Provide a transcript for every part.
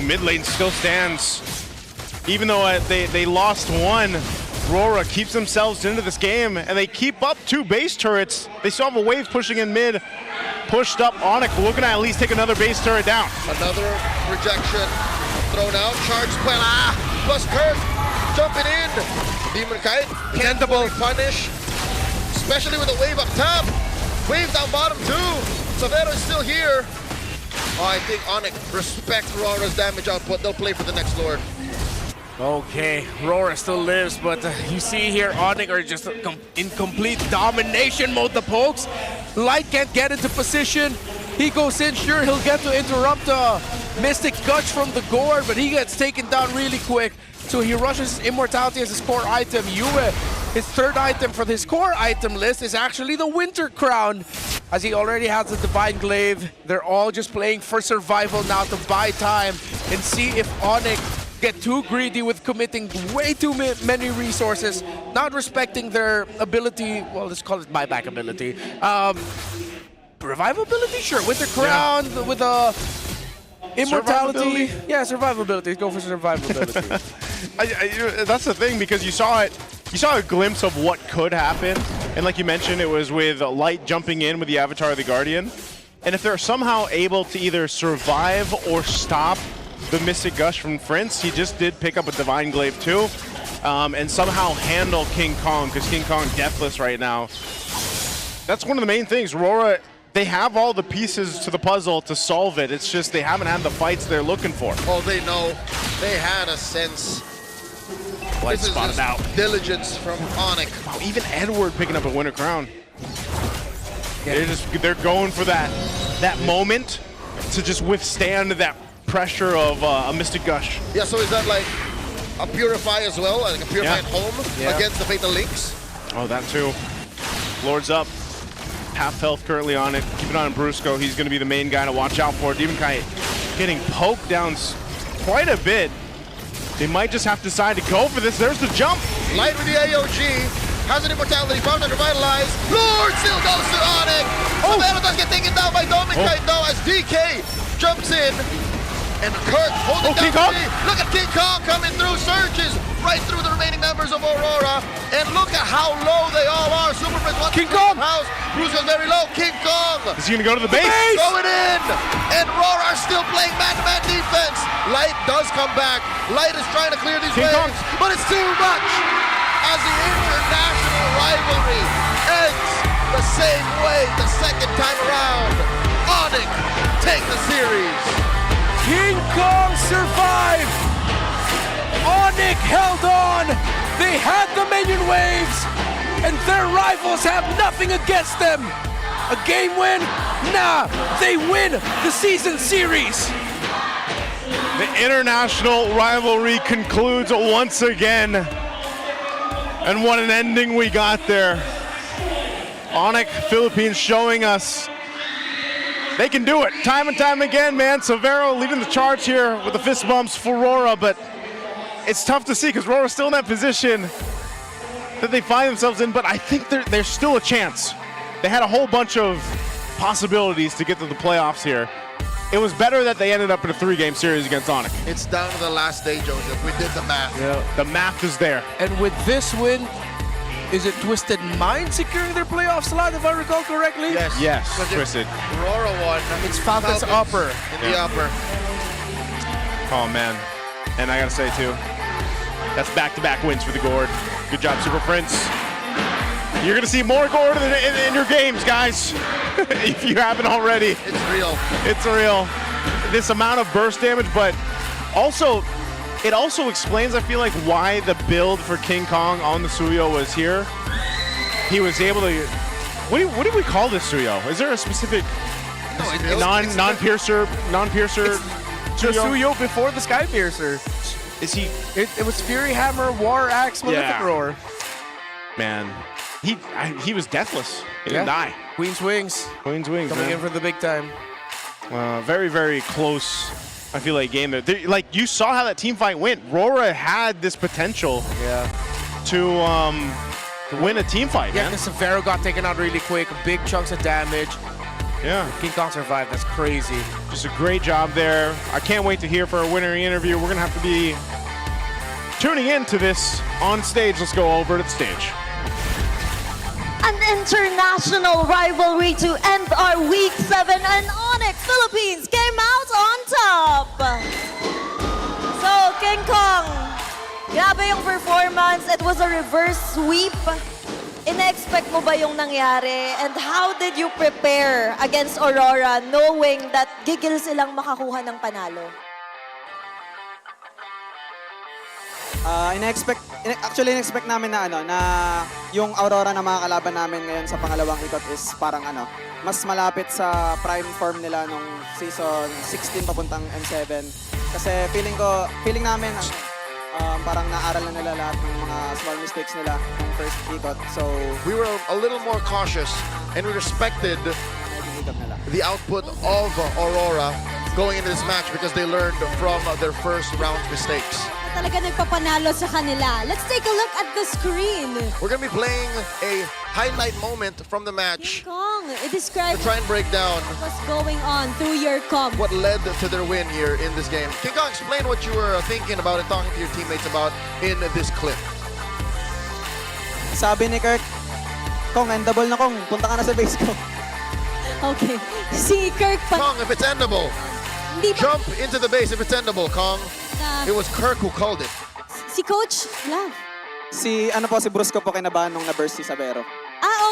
mid lane still stands. Even though they lost one, Rora keeps themselves into this game, and they keep up 2 base turrets. They still have a wave pushing in mid, pushed up. ONIC looking to at least take another base turret down. Another rejection, thrown out, charge spell, plus curse, jumping in. Demon Kite can't fully punish, especially with a wave up top. Wave down bottom too. Severo is still here. Oh, I think ONIC respects Rora's damage output. They'll play for the next Lord. Okay, Rora still lives, but you see here, ONIC are just in complete domination mode. The pokes, Light can't get into position. He goes in, sure, he'll get to interrupt Mystic Gush from the Gourd, but he gets taken down really quick. So he rushes Immortality as his core item. Yue, his third item for his core item list is actually the Winter Crown, as he already has the Divine Glaive. They're all just playing for survival now to buy time and see if ONIC get too greedy with committing way too many resources, not respecting their ability. Well, let's call it buyback ability. Revivability, sure. Winter Crown with Immortality. Yeah, survivability. Go for survivability. That's the thing, because you saw it. You saw a glimpse of what could happen, and like you mentioned, it was with Light jumping in with the Avatar of the Guardian. And if they're somehow able to either survive or stop the Mystic Gush from Prince, he just did pick up a Divine Glaive too, and somehow handle King Kong, because King Kong deathless right now. That's one of the main things. Rora, they have all the pieces to the puzzle to solve it. It's just they haven't had the fights they're looking for. Oh, they know. They had a sense. Light This is spotted just out. diligence from ONIC. Wow, even Edward picking up a Winter Crown. They're going for that moment to just withstand that pressure of a Mystic Gush. Yeah, so is that like a Purify as well? Like a Purify at home against the Fatal Links? Oh, that too. Lord's up. Half health currently on it. Keep it on Brusco. He's going to be the main guy to watch out for. Demon Kite getting poked down quite a bit. They might just have to decide to go for this. There's the jump. Light with the AOG. Has an Immortality. Found and revitalized. Lord still goes to ONIC. Oh, Severo does get taken down by Demon Kite though, as DK jumps in. And Kurt holding down King Kong. Look at King Kong coming through, surges right through the remaining members of Aurora. And look at how low they all are. Super Prince wants King to clear Kong. the house. Bruce goes very low. King Kong Is he going to go to the base? going in. And Aurora are still playing man-to-man defense. Light does come back. Light is trying to clear these King waves, Kong. but it's too much. As the international rivalry ends the same way the second time around. ONIC take the series. King Kong survived! ONIC held on! They had the minion waves, and their rivals have nothing against them! A game win? Nah, they win the season series! The international rivalry concludes once again. And what an ending we got there. ONIC Philippines showing us they can do it time and time again, man. Severo leading the charge here with the fist bumps for Rora, but it's tough to see because Rora's still in that position that they find themselves in, but I think there's still a chance. They had a whole bunch of possibilities to get to the playoffs here. It was better that they ended up in a 3-game series against ONIC. It's down to the last day, Joseph. We did the math. Yeah. The math is there. And with this win, is it Twisted Mind securing their playoff slot, if I recall correctly? Yes. Yes, Because if Twisted. Aurora won. It's Falcons upper. In the upper. Oh, man. And I got to say, too, that's back-to-back wins for the Gourd. Good job, Super Prince. You're going to see more Gourd in your games, guys, if you haven't already. It's real. It's real. This amount of burst damage, but also, it also explains, I feel like, why the build for King Kong on the Suyo was here. He was able to... What do we call this Suyo? Is there a specific non-piercer The Suyo before the Sky Piercer. Is he... It was Fury Hammer, War Axe, Malefic Roar. Man, he was deathless. He didn't die. Queen's Wings. Queen's Wings, Coming man. in for the big time. Very, very close, I feel like, game there. Like, you saw how that team fight went. Rora had this potential to win a team fight, Yeah, man. because Severo got taken out really quick, big chunks of damage. Yeah, King Kong survived. That's crazy. just a great job there. I can't wait to hear for a winner interview. We're gonna have to be tuning in to this on stage. Let's go over to the stage. An international rivalry to end our Week 7, and ONIC Philippines came out on top. So, King Kong, grabe yung performance. It was a reverse sweep. Ina-expect mo ba yung nangyari? And how did you prepare against Aurora knowing that gigil silang makakuha ng panalo? Actually, in-expect namin na na yung Aurora na mga kalaban namin ngayon sa pangalawang ikot is parang mas malapit sa prime form nila nung season 16 papuntang M7. Kasi feeling namin parang naaral na nila lahat ng mga small mistakes nila nung first ikot. So, We were a little more cautious and we respected naging ikot nila. the output of Aurora going into this match because they learned from their first round mistakes. Talaga nagpapanalo sa kanila. Let's take a look at the screen. We're going to be playing a highlight moment from the match Kong, to describe try and break down what's going on through your comp. what led to their win here in this game. King Kong, explain what you were thinking about and talking to your teammates about in this clip. Sabi ni Kirk, Kong, endable na Kong, punta ka na sa base ko. Okay. Si Kirk pa. Kong, if it's endable, Hindi pa. jump into the base if it's endable, Kong. It was Kirk who called it. Si Coach Love. Si Brusco po kinabahan nung na-burst si Sabero.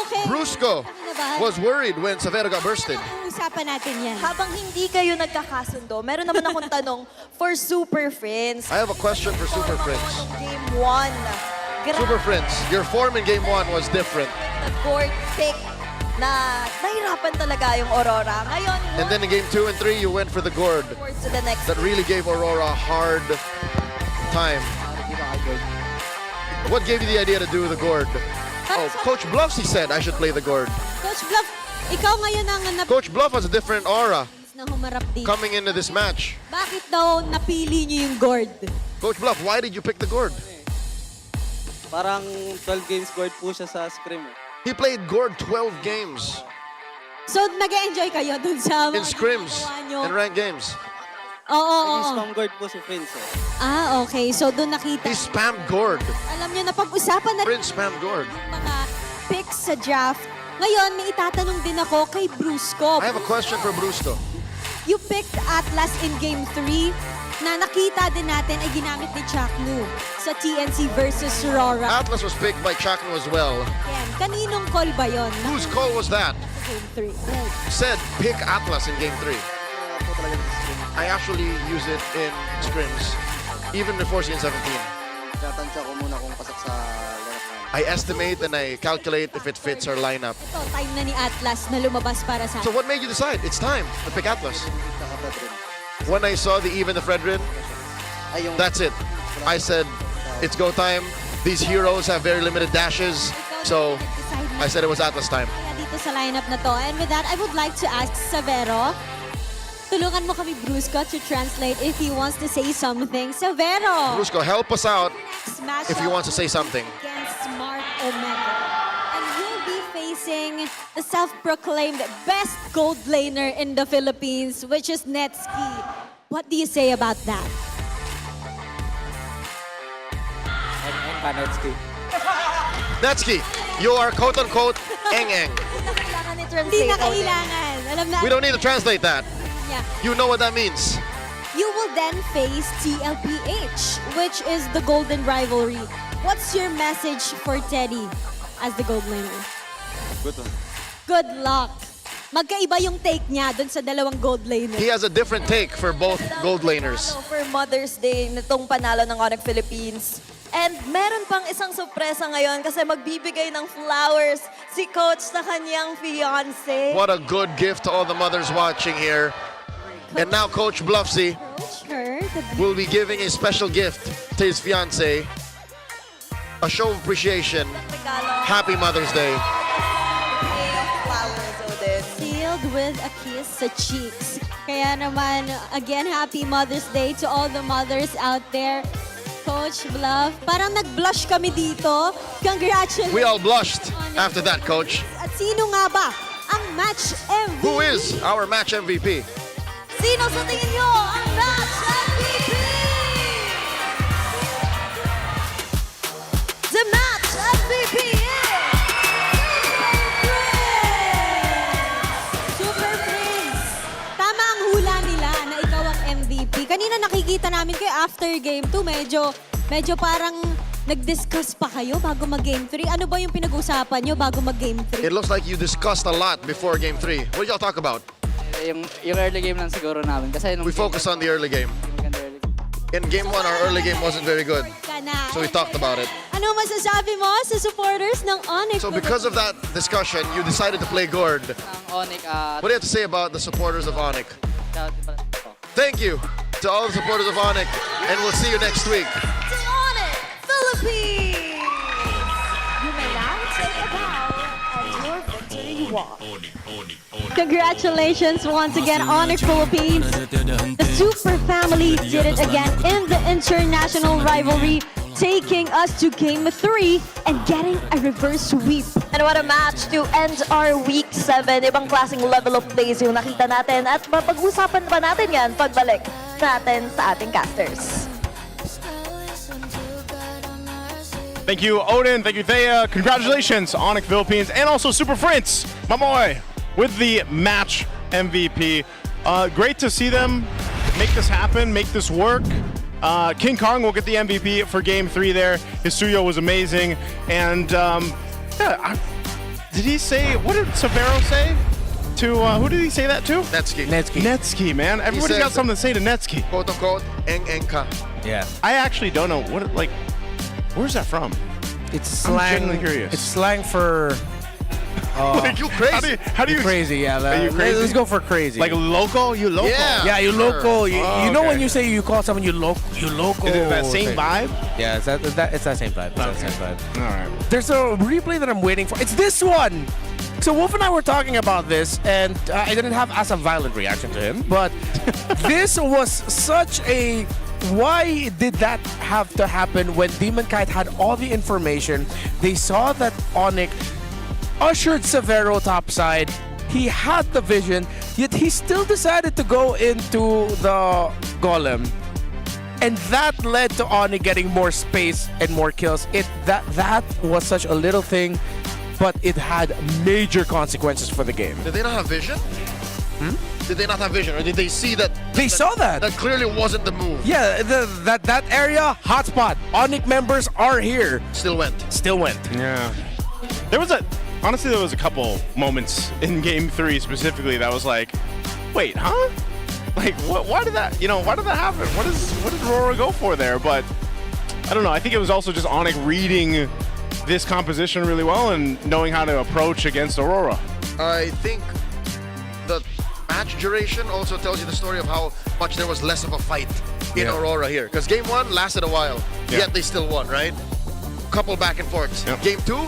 Okay. Brusco Kinabahan. was worried when Savero got bursted. Usapan natin yan. Habang hindi kayo nagkakasundo, meron naman akong tanong for Super Friends. I have a question for Super Friends. Game 1. Super Friends, your form in game 1 was different. The board pick na nahirapan talaga yung Aurora. Ngayon, And then in game 2 and 3, you went for the gourd. forward to the next. That really gave Aurora a hard time. What gave you the idea to do the gourd? Oh, Coach Bluffsy said I should play the gourd. Coach Bluff, ikaw ngayon ang Coach Bluff has a different aura na humarap dito. coming into this match. Bakit daw napili niyo yung gourd? Coach Bluff, why did you pick the gourd? Parang 12 games scored po siya sa scrim. He played gourd 12 games So, nag-enjoy kayo dun sa in mga scrims ginagawa niyo? and ranked games. Oo. Nag-spam guard po si Prince. Okay. So, dun nakita. He spammed gourd. Alam niyo, napag-usapan na Prince spammed gourd. mga picks sa draft. Ngayon, may itatanong din ako kay Brusco. I have a question for Brusco. You picked Atlas in Game 3 na nakita din natin ay ginamit ni Chaknu sa TNC versus Aurora. Atlas was picked by Chakno as well. Yan. Kaninong call ba yon? Whose call was that? Game 3. Who said pick Atlas in game 3? I actually use it in scrims, even before season 17. Tatansya ko muna kung pasak sa lineup namin. I estimate and I calculate if it fits our lineup. Ito, time na ni Atlas na lumabas para sa So what made you decide? It's time to pick Atlas. Tsaka Pedrin. When I saw the even the Fredrin, Ay, yung that's it. I said, it's go time. These heroes have very limited dashes. So I said it was Atlas time. Kaya dito sa lineup na to. And with that, I would like to ask Savero, tulungan mo kami, Brusco, to translate if he wants to say something. Savero! Brusco, help us out Next matchup if you want to say something. against Smart Omega. And you'll be facing the self-proclaimed best gold laner in the Philippines, which is Netski. What do you say about that? Netsky, you are quote-unquote eng-eng. Hindi na kailangan. Alam na. We don't need to translate that. Yeah. You know what that means. You will then face TLPH, which is the Golden Rivalry. What's your message for Teddy as the gold laner? good one. Good luck. Magkaiba yung take niya dun sa dalawang gold laner. He has a different take for both gold laners. For Mother's Day nitong panalo ng ONIC Philippines. And meron pang isang sorpresa ngayon kasi magbibigay ng flowers si Coach sa kanyang fiancé. What a good gift to all the mothers watching here. And now Coach Bluffsy Her, the will be giving a special gift to his fiancé. A show of appreciation. Regalo. Happy Mother's Day. Bigay ng flowers, Odin. sealed with a kiss sa cheeks. Kaya naman, again, happy Mother's Day to all the mothers out there. Coach Bluff, parang nag-blush kami dito. Congratulations. We all blushed after that, Coach. At sino nga ba ang match MVP? Who is our match MVP? Sino sa tingin nyo ang match MVP? The match MVP is Super Prince. Tama ang hula nila na ikaw ang MVP. Kanina nakikita namin kayo after game 2, medyo parang nag-discuss pa kayo bago mag-game 3. Ano ba yung pinag-usapan nyo bago mag-game 3? It looks like you discussed a lot before game 3. What did y'all talk about? Yung early game lang siguro namin. Kasi nung We focused on the early game. In game 1, our early game wasn't very good. So we talked about it. Ano masasabi mo sa supporters ng ONIC? So because of that discussion, you decided to play Gord. ang ONIC What do you have to say about the supporters of ONIC? Thank you to all the supporters of ONIC, and we'll see you next week. To ONIC Philippines! You may now take a bow at your victory walk. Congratulations once again, ONIC Philippines. The super family did it again in the international rivalry, taking us to game 3 and getting a reverse sweep. And what a match to end our Week 7. Ibang klaseng level of plays yung nakita natin at mapag-usapan pa natin yan pagbalik natin sa ating casters. Thank you, Odin. Thank you, Thea. Congratulations, ONIC Philippines, and also Super Prince, my boy, with the match MVP. Great to see them make this happen, make this work. King Kong will get the MVP for Game 3 there. His studio was amazing. And did he say, what did Severo say? To, who did he say that to? Netsky. Netsky, man. Everybody's got something to say to Netsky. Quote unquote, Eng-Engka. Yeah. I actually don't know, where's that from? It's slang. genuinely curious. It's slang for Like you crazy? How do you crazy. Yeah. Are you crazy? Let's go for crazy. like local? You local? Yeah. you sure. local. You know okay. when you say you call someone you local. Is it that same vibe? Yeah, it's that same vibe. It's that same vibe. All right. There's a replay that I'm waiting for. It's this one. So Wolf and I were talking about this, and I didn't have as a violent reaction to him, but this was such a. Why did that have to happen when Demon Kite had all the information? They saw that ONIC ushered Severo topside. He had the vision, yet he still decided to go into the Golem. And that led to ONIC getting more space and more kills. That was such a little thing, but it had major consequences for the game. Did they not have vision? Did they not have vision, or did they see that? They saw that. That clearly wasn't the move. Yeah, that area, hotspot. ONIC members are here. Still went. Still went. Yeah. There was a couple moments in Game 3 specifically that was like, wait, huh? Like, why did that happen? What did Aurora go for there? But I don't know. I think it was also just ONIC reading this composition really well and knowing how to approach against Aurora. I think the match duration also tells you the story of how much there was less of a fight in Aurora here. Because Game 1 lasted a while, yet they still won, right? Couple back and forths. Yep. Game 2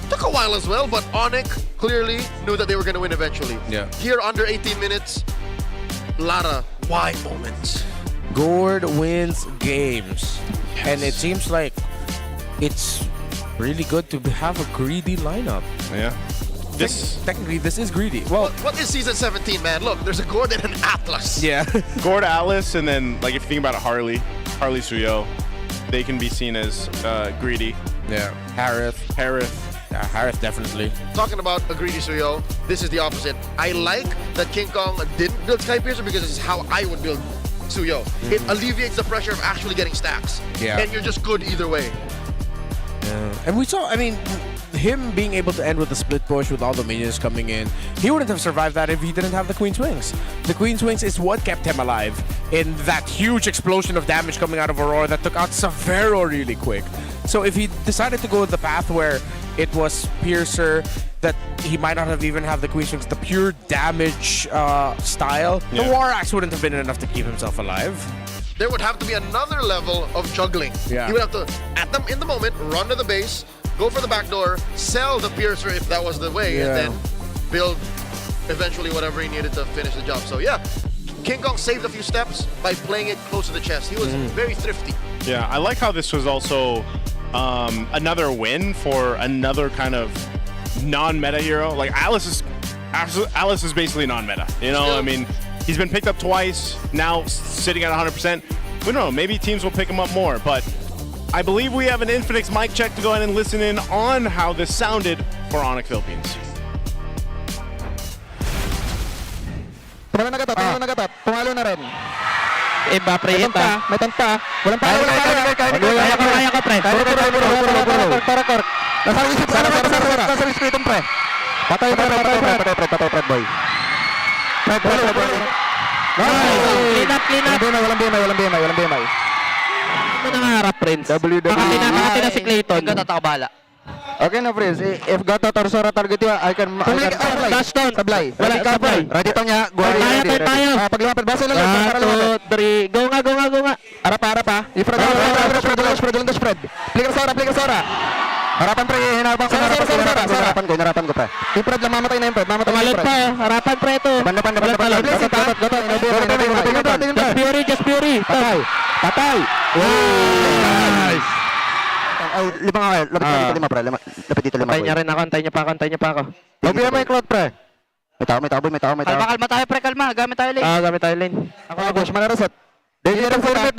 took a while as well, but ONIC clearly knew that they were going to win eventually. Yeah. Here, under 18 minutes, a lot of why moments. Gord wins games. And it seems like it's really good to have a greedy lineup. Yeah. Technically, this is greedy. Well, What is Season 17, man? Look, there's a Gord and an Atlas. yeah. Gord, Alice, and then like if you think about it, Harley Suyo, they can be seen as greedy. Yeah. Harith. Yeah, Harith definitely. Talking about a greedy Suyo, this is the opposite. I like that King Kong didn't build Sky Piercer because this is how I would build Suyo. It alleviates the pressure of actually getting stacks. Yeah. And you're just good either way. And we saw, him being able to end with the split push with all the minions coming in, he wouldn't have survived that if he didn't have the Queen's Wings. The Queen's Wings is what kept him alive in that huge explosion of damage coming out of Aurora that took out Severo really quick. So if he decided to go the path where it was Piercer, that he might not have even have the Queen's Wings, the pure damage style, the War Axe wouldn't have been enough to keep himself alive. There would have to be another level of juggling. Yeah. He would have to, at them in the moment, run to the base, go for the back door, sell the Piercer if that was the way, and then build eventually whatever he needed to finish the job. So yeah, King Kong saved a few steps by playing it close to the chest. He was very thrifty. Yeah, I like how this was also another win for another kind of non-meta hero. Like Alice Alice is basically non-meta. You know, Still. I mean, he's been picked up twice, now sitting at 100%. We don't know, maybe teams will pick him up more, but I believe we have an Infinix mic check to go ahead and listen in on how this sounded for ONIC Philippines. Tumalo na gatot, pumalo na rin. Iba, pre, May tanta. Walang palo, Kaya ko, pre. Korek. Nasa respeto, pre. Patay, boy. Clean up. Walang BMI. Ano nangarap, Prince? Makati na si Clayton. Hanggang tatakabala. Okay na, Prince. If Gato Torsora target you, I can Touchdown. Sablay. Wala sablay. Ready to niya. Tayo. Pag lumapit, basa lang. 1, 2, 3. Go nga. Arapa. Spread. Flicker Sora. Harapan, pre. Hinabang ko. Hinarapan ko, pre. Yung Fred lang, mamatay na yung Fred. Tumalot pa. Harapan, pre, ito. Depan. Gato. Just Fury. Patay. Nice. Ay, lima nga kayo. Lima, pre. Lapit dito, lima. Antay niya pa ako. Lobby may cloud, pre. May tao. Kalma tayo, pre, kalma. Gamit tayo lane. Ako, Bush, manarasat. They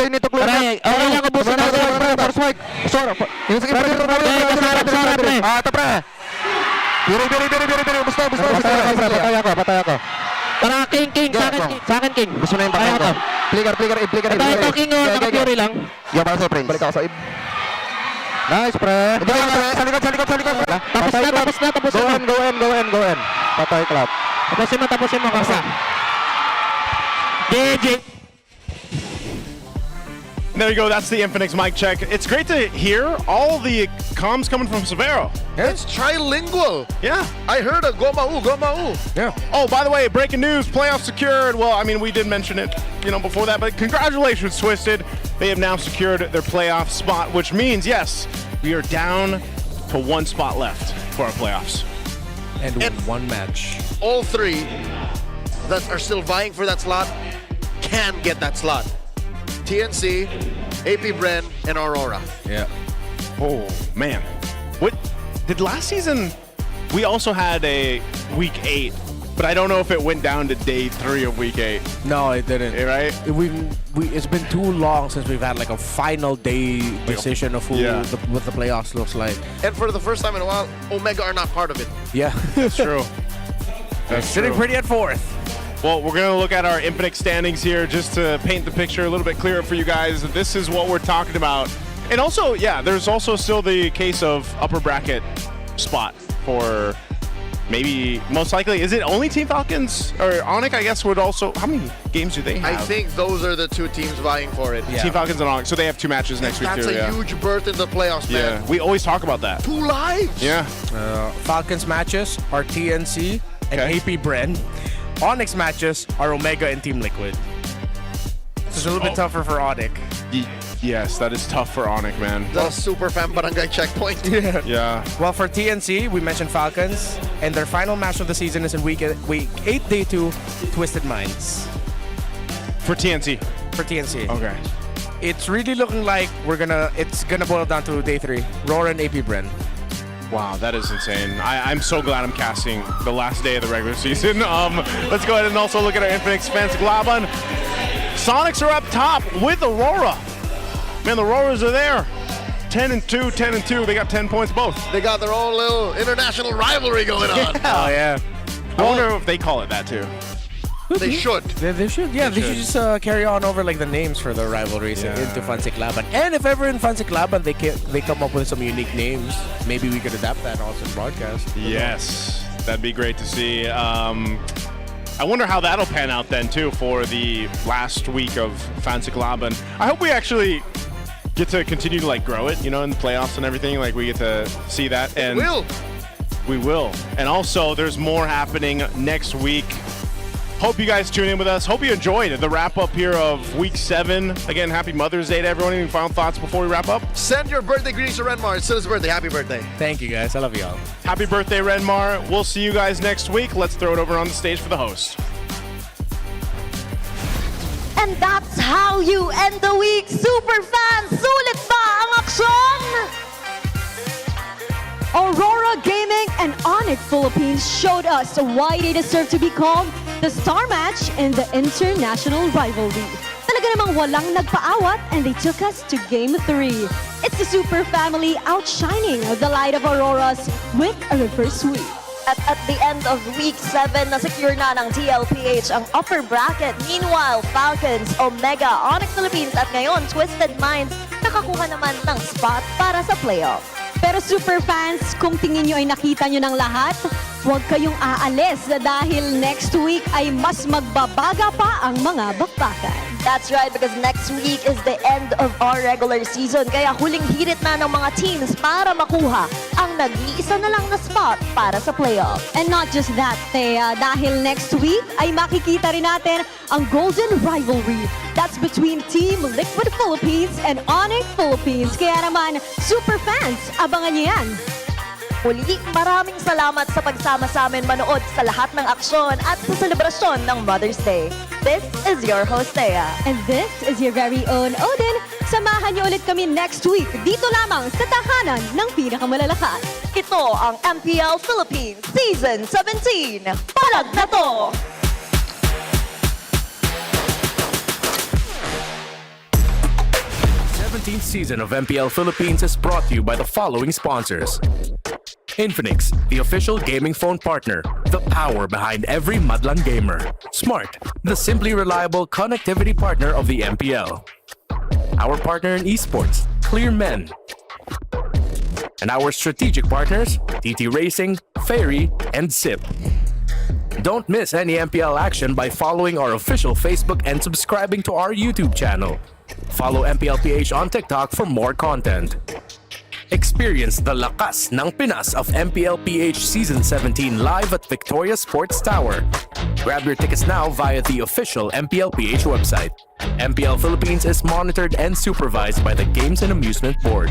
need to close. Okay lang, ubusin natin. First mic. Sora. Yung sige, pre. pre. Ito, pre. Biri. Busto. Patay ako. Tara, King. Sa akin, King. Gusto na yung patay ko. Flicker. Ito, King, naka-Fury lang. Yung para sa Prince. Balik ako sa Ib. Nice, pre. Sa likod. Tapos na. Go in. Patay, clap. Tapusin mo kasi. JJ. There you go, that's the Infinix mic check. It's great to hear all the comms coming from Severo. It's trilingual. Yeah. I heard a gomau. Yeah. Oh, by the way, breaking news, playoffs secured. Well, I mean, we did mention it, before that, but congratulations, Twisted. They have now secured their playoff spot, which means, yes, we are down to one spot left for our playoffs. And one match. All three that are still vying for that slot can get that slot. TNC, APBR, and Aurora. Yeah. Oh, man. What did last season? We also had a week 8, but I don't know if it went down to day 3 of week 8. No, it didn't. Right? It's been too long since we've had like a final day decision of what the playoffs looks like. And for the first time in a while, Omega are not part of it. Yeah. That's true. That's Sitting true. pretty at 4th. Well, we're going to look at our Infinix standings here just to paint the picture a little bit clearer for you guys. This is what we're talking about. And also, yeah, there's also still the case of upper bracket spot for maybe, most likely, is it only Team Falcons? Or ONIC, I guess, would also, how many games do they have? I think those are the two teams vying for it. Yeah. Team Falcons and ONIC, so they have 2 matches next week That's too. a huge berth in the playoffs, man. Yeah, we always talk about that. 2 lives. Yeah. Falcons matches are TNC and Okay. APBR. ONIC matches are Omega and Team Liquid. It's a little bit tougher for ONIC. Yes, that is tough for ONIC, man. The super fan barangay checkpoint. Yeah. Well, for TNC, we mentioned Falcons, and their final match of the season is in week 8, day 2, Twisted Minds. For TNC. For TNC. Okay. It's really looking like it's gonna boil down to day 3, Roar and APBR. Wow, that is insane. I'm so glad I'm casting the last day of the regular season. Let's go ahead and also look at our Infinix fans. Glaban. Sonics are up top with Aurora. Man, the Auroras are there. 10-2. They got 10 points both. They got their own little international rivalry going on. Oh yeah. I wonder if they call it that too. They should. They should. Yeah, they should just carry on over like the names for the rivalries into Fancy Laban. And if ever in Fancy Laban they come up with some unique names, maybe we could adapt that also in broadcast. Yes, that'd be great to see. I wonder how that'll pan out then too for the last week of Fancy Laban. I hope we actually get to continue to like grow it, in the playoffs and everything. Like we get to see that, and we will. And also, there's more happening next week. Hope you guys tune in with us. Hope you enjoyed the wrap-up here of Week 7. Again, happy Mother's Day to everyone. Any final thoughts before we wrap up? Send your birthday greetings to Renmar. It's still his birthday. Happy birthday. Thank you guys. I love y'all. Happy birthday, Renmar. We'll see you guys next week. Let's throw it over on the stage for the host. And that's how you end the week, super fans. Sulit ba ang aksyon? Aurora Gaming and ONIC Philippines showed us why they deserve to be called the star match in the international rivalry. Talaga namang walang nagpaawat and they took us to Game 3. It's the Super Family outshining the Light of Auroras with a reverse sweep. At the end of Week 7, na-secure na ng TLPH ang upper bracket. Meanwhile, Falcons, Omega, ONIC Philippines at ngayon Twisted Minds nakakuha naman ng spot para sa playoff. Pero super fans, kung tingin nyo ay nakita nyo ng lahat, huwag kayong aalis dahil next week ay mas magbabaga pa ang mga bakbakan. That's right, because next week is the end of our regular season. Kaya huling hirit na ng mga teams para makuha ang nag-iisa na lang na spot para sa playoff. And not just that, Thea, dahil next week ay makikita rin natin ang Golden Rivalry. That's between Team Liquid Philippines and ONIC Philippines. Kaya naman, super fans, abangan niyo yan. Muli, maraming salamat sa pagsama sa amin manood sa lahat ng aksyon at sa selebrasyon ng Mother's Day. This is your host, Thea. And this is your very own Odin. Samahan niyo ulit kami next week dito lamang sa tahanan ng pinakamalalakas. Ito ang MPL Philippines Season 17. Palag na to! The 17th season of MPL Philippines is brought to you by the following sponsors. Infinix, the official gaming phone partner, the power behind every Madlang gamer. Smart, the simply reliable connectivity partner of the MPL. Our partner in esports, Clear Men. And our strategic partners, TT Racing, Ferry, and SIP. Don't miss any MPL action by following our official Facebook and subscribing to our YouTube channel. Follow MPLPH on TikTok for more content. Experience the lakas ng Pinas of MPLPH Season 17 live at Victoria Sports Tower. Grab your tickets now via the official MPLPH website. MPL Philippines is monitored and supervised by the Games and Amusement Board.